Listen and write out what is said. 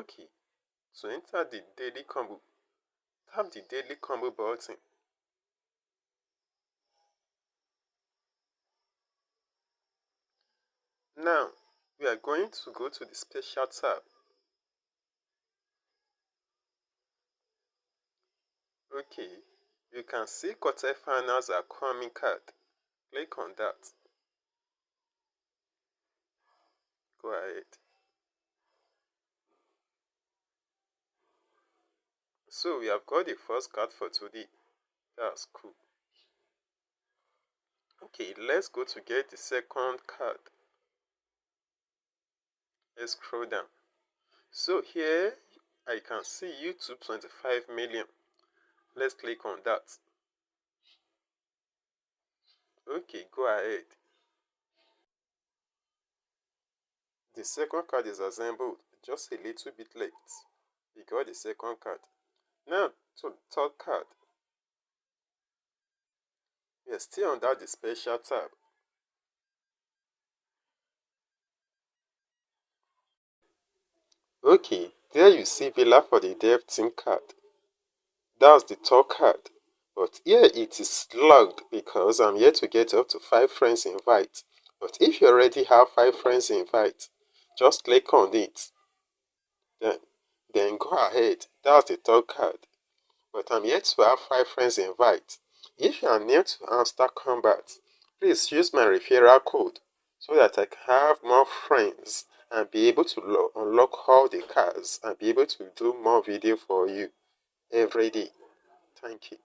Okay, to enter the daily combo, tap the daily combo button. Now, we are going to go to the special tab. Okay, you can see quarterfinals are coming card. Click on that. Go ahead. So we have got the first card for today. That's cool. Okay, let's go to get the second card. Let's scroll down. So here I can see YouTube 25 million. Let's click on that. Okay, go ahead. The second card is assembled, just a little bit late. We got the second card. Now to the third card. We are still under the special tab. Okay, there you see Villa for the dev team card. That's the third card. But here it is logged because I'm yet to get up to 5 friends invite. But if you already have 5 friends invite, just click on it. Then go ahead. That's the third card. But I'm yet to have 5 friends invite. If you are new to Hamster Kombat, please use my referral code so that I can have more friends and be able to unlock all the cards and be able to do more video for you every day. Thank you.